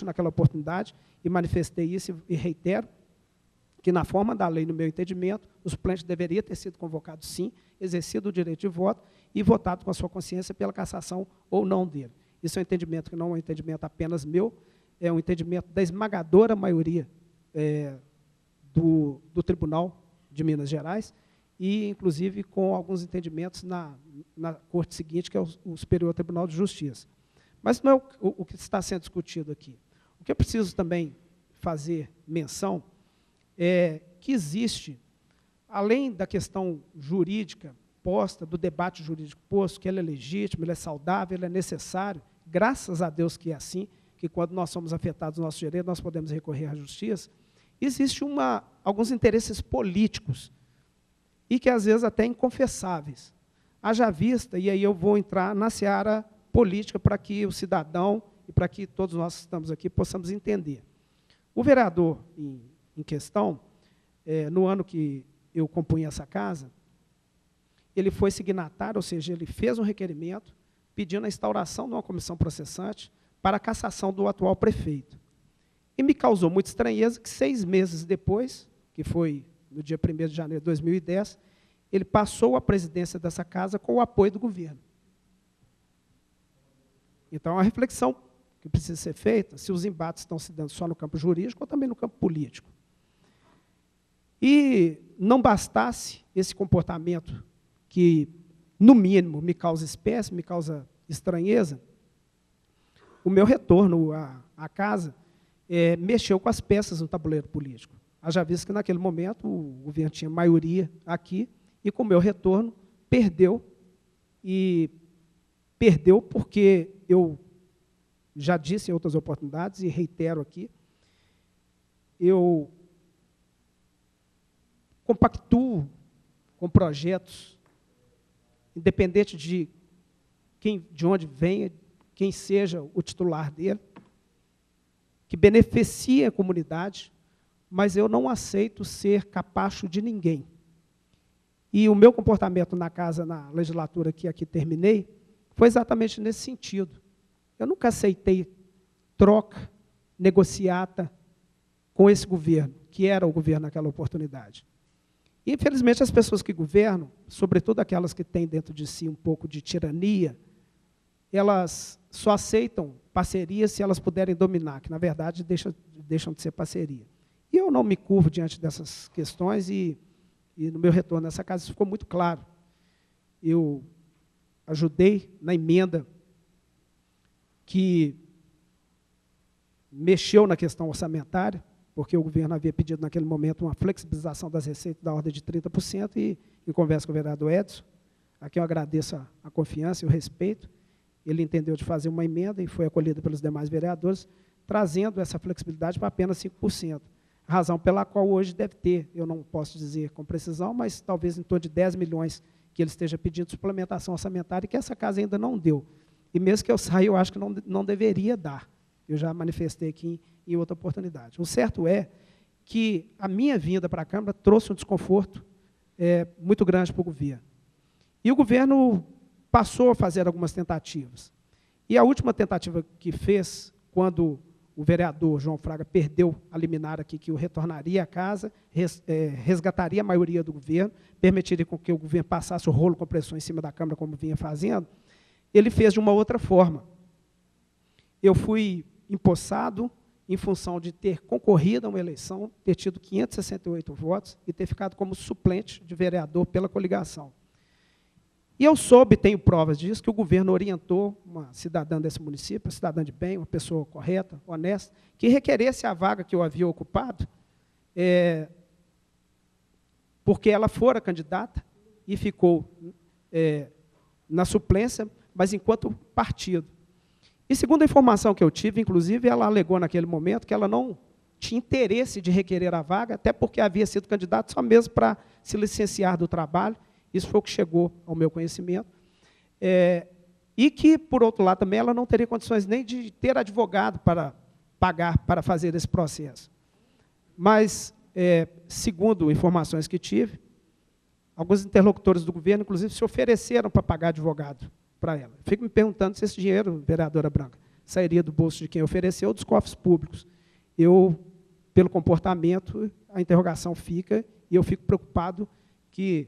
naquela oportunidade e manifestei isso e reitero que, na forma da lei, no meu entendimento, o suplente deveria ter sido convocado, sim, exercido o direito de voto e votado com a sua consciência pela cassação ou não dele. Isso é um entendimento que não é um entendimento apenas meu, é um entendimento da esmagadora maioria do Tribunal de Minas Gerais e, inclusive, com alguns entendimentos na corte seguinte, que é o Superior Tribunal de Justiça. Mas não é o que está sendo discutido aqui. O que eu preciso também fazer menção é que existe, além da questão jurídica posta, do debate jurídico posto, que ele é legítimo, ele é saudável, ele é necessário, graças a Deus que é assim, que quando nós somos afetados no nosso direito, nós podemos recorrer à justiça, existe alguns interesses políticos, e que às vezes até inconfessáveis. Haja vista, e aí eu vou entrar na seara política para que o cidadão e para que todos nós que estamos aqui possamos entender. O vereador em questão, no ano que eu compunha essa casa, ele foi signatário, ou seja, ele fez um requerimento pedindo a instauração de uma comissão processante para a cassação do atual prefeito. E me causou muita estranheza que 6 meses depois, que foi no dia 1º de janeiro de 2010, ele passou a presidência dessa casa com o apoio do governo. Então, é uma reflexão que precisa ser feita, se os embates estão se dando só no campo jurídico ou também no campo político. E não bastasse esse comportamento que, no mínimo, me causa espécie, me causa estranheza, o meu retorno à casa mexeu com as peças no tabuleiro político. Haja visto que, naquele momento, o governo tinha maioria aqui, e, com o meu retorno, perdeu porque eu já disse em outras oportunidades, e reitero aqui, eu compactuo com projetos, independente de onde venha, quem seja o titular dele, que beneficie a comunidade, mas eu não aceito ser capacho de ninguém. E o meu comportamento na casa, na legislatura que aqui terminei, foi exatamente nesse sentido. Eu nunca aceitei troca, negociata com esse governo, que era o governo naquela oportunidade. E, infelizmente, as pessoas que governam, sobretudo aquelas que têm dentro de si um pouco de tirania, elas só aceitam parceria se elas puderem dominar, que, na verdade, deixam de ser parceria. E eu não me curvo diante dessas questões e no meu retorno nessa casa isso ficou muito claro. Eu ajudei na emenda que mexeu na questão orçamentária, porque o governo havia pedido naquele momento uma flexibilização das receitas da ordem de 30%, e em conversa com o vereador Edson, a quem eu agradeço a confiança e o respeito, ele entendeu de fazer uma emenda e foi acolhida pelos demais vereadores, trazendo essa flexibilidade para apenas 5%. Razão pela qual hoje deve ter, eu não posso dizer com precisão, mas talvez em torno de 10 milhões que ele esteja pedindo suplementação orçamentária, e que essa casa ainda não deu. E mesmo que eu saia, eu acho que não deveria dar. Eu já manifestei aqui em outra oportunidade. O certo é que a minha vinda para a Câmara trouxe um desconforto muito grande para o governo. E o governo passou a fazer algumas tentativas. E a última tentativa que fez, quando o vereador João Fraga perdeu a liminar aqui, que o retornaria à casa, resgataria a maioria do governo, permitiria com que o governo passasse o rolo compressor em cima da Câmara, como vinha fazendo, ele fez de uma outra forma. Eu fui empossado em função de ter concorrido a uma eleição, ter tido 568 votos e ter ficado como suplente de vereador pela coligação. E eu soube, tenho provas disso, que o governo orientou uma cidadã desse município, uma cidadã de bem, uma pessoa correta, honesta, que requeresse a vaga que eu havia ocupado, porque ela fora candidata e ficou na suplência, mas enquanto partido. E, segundo a informação que eu tive, inclusive, ela alegou naquele momento que ela não tinha interesse de requerer a vaga, até porque havia sido candidata só mesmo para se licenciar do trabalho. Isso foi o que chegou ao meu conhecimento. E que, por outro lado, também ela não teria condições nem de ter advogado para pagar, para fazer esse processo. Mas, segundo informações que tive, alguns interlocutores do governo, inclusive, se ofereceram para pagar advogado para ela. Fico me perguntando se esse dinheiro, vereadora Branca, sairia do bolso de quem ofereceu ou dos cofres públicos. Eu, pelo comportamento, a interrogação fica, e eu fico preocupado que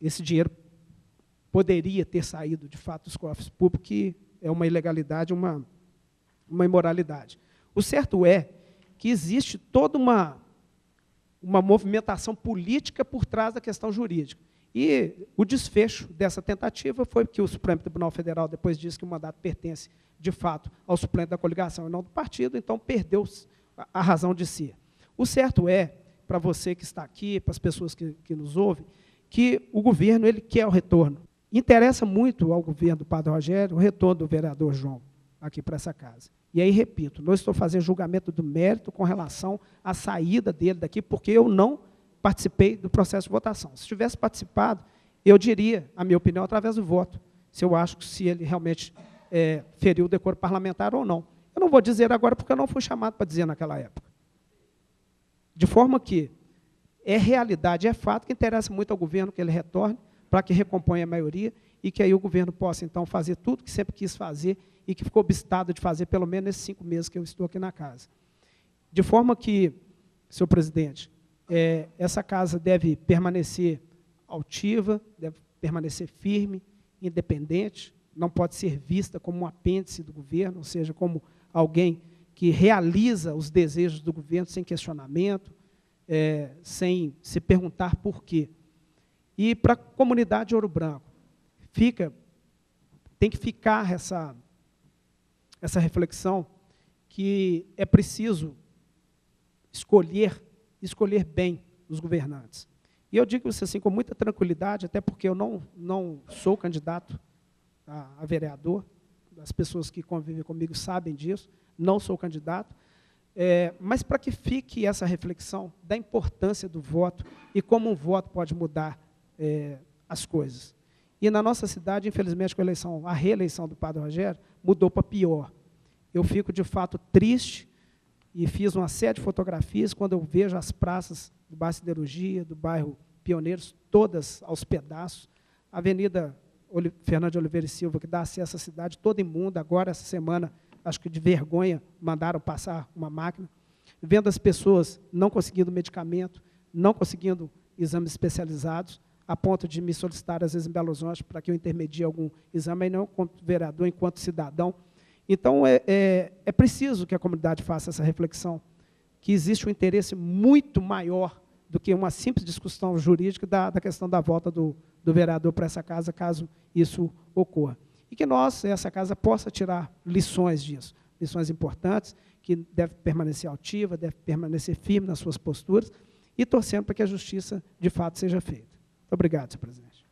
esse dinheiro poderia ter saído, de fato, dos cofres públicos, que é uma ilegalidade, uma imoralidade. O certo é que existe toda uma movimentação política por trás da questão jurídica. E o desfecho dessa tentativa foi que o Supremo Tribunal Federal depois disse que o mandato pertence, de fato, ao suplente da coligação e não do partido, então perdeu a razão de si. O certo é, para você que está aqui, para as pessoas que nos ouvem, que o governo ele quer o retorno. Interessa muito ao governo do Padre Rogério o retorno do vereador João aqui para essa casa. E aí, repito, não estou fazendo julgamento do mérito com relação à saída dele daqui, porque eu não participei do processo de votação. Se tivesse participado, eu diria a minha opinião através do voto, se eu acho que se ele realmente feriu o decoro parlamentar ou não. Eu não vou dizer agora porque eu não fui chamado para dizer naquela época. De forma que é realidade, é fato que interessa muito ao governo que ele retorne, para que recomponha a maioria e que aí o governo possa, então, fazer tudo que sempre quis fazer e que ficou obstado de fazer, pelo menos nesses 5 meses que eu estou aqui na casa. De forma que, senhor presidente, essa casa deve permanecer altiva, deve permanecer firme, independente, não pode ser vista como um apêndice do governo, ou seja, como alguém que realiza os desejos do governo sem questionamento, sem se perguntar por quê. E para a comunidade de Ouro Branco, tem que ficar essa reflexão que é preciso escolher bem os governantes. E eu digo isso assim com muita tranquilidade, até porque eu não sou candidato a vereador, as pessoas que convivem comigo sabem disso, não sou candidato, mas para que fique essa reflexão da importância do voto e como um voto pode mudar as coisas. E na nossa cidade, infelizmente, com a reeleição do Padre Rogério, mudou para pior. Eu fico, de fato, triste e fiz uma série de fotografias quando eu vejo as praças do bairro Siderurgia, do bairro Pioneiros, todas aos pedaços, a Avenida Fernando de Oliveira e Silva, que dá acesso à cidade toda imunda, agora, essa semana, acho que de vergonha, mandaram passar uma máquina, vendo as pessoas não conseguindo medicamento, não conseguindo exames especializados, a ponto de me solicitar, às vezes, em Belo Horizonte, para que eu intermedie algum exame, aí não enquanto vereador, enquanto cidadão. Então, é preciso que a comunidade faça essa reflexão, que existe um interesse muito maior do que uma simples discussão jurídica da questão da volta do vereador para essa casa, caso isso ocorra. E que nós, essa casa, possa tirar lições disso, lições importantes, que deve permanecer altiva, deve permanecer firme nas suas posturas, e torcendo para que a justiça, de fato, seja feita. Muito obrigado, senhor presidente.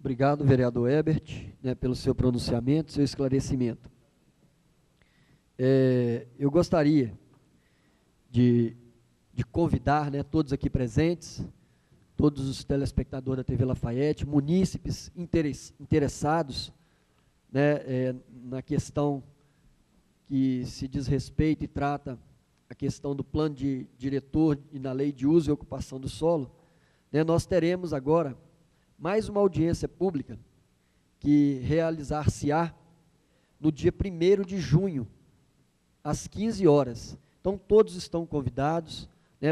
Obrigado, vereador Herbert, pelo seu pronunciamento, seu esclarecimento. Eu gostaria de convidar todos aqui presentes, todos os telespectadores da TV Lafayette, munícipes interessados na questão que se diz respeito e trata a questão do plano de diretor e na lei de uso e ocupação do solo, nós teremos agora mais uma audiência pública que realizar-se-á no dia 1º de junho, às 15 horas. Então, todos estão convidados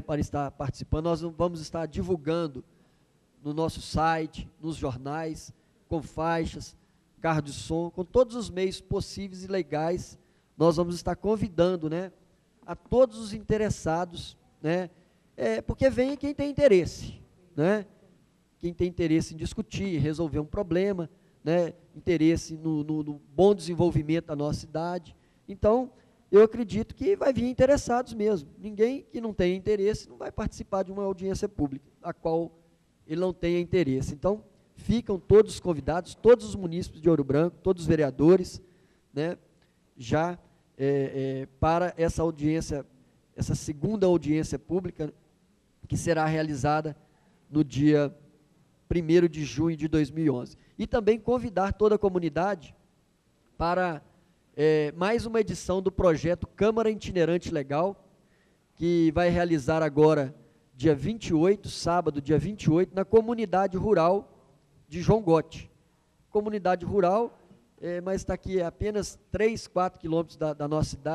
para estar participando. Nós vamos estar divulgando no nosso site, nos jornais, com faixas, carro de som, com todos os meios possíveis e legais. Nós vamos estar convidando a todos os interessados, porque vem quem tem interesse, quem tem interesse em discutir, resolver um problema, interesse no bom desenvolvimento da nossa cidade. Então, eu acredito que vai vir interessados mesmo. Ninguém que não tenha interesse não vai participar de uma audiência pública, a qual ele não tenha interesse. Então, ficam todos convidados, todos os munícipes de Ouro Branco, todos os vereadores, já para essa audiência, essa segunda audiência pública, que será realizada no dia 1º de junho de 2011. E também convidar toda a comunidade para mais uma edição do projeto Câmara Itinerante Legal, que vai realizar agora, dia 28, sábado, dia 28, na comunidade rural de João Gotti. Comunidade rural mas está aqui a apenas 3, 4 quilômetros da nossa cidade.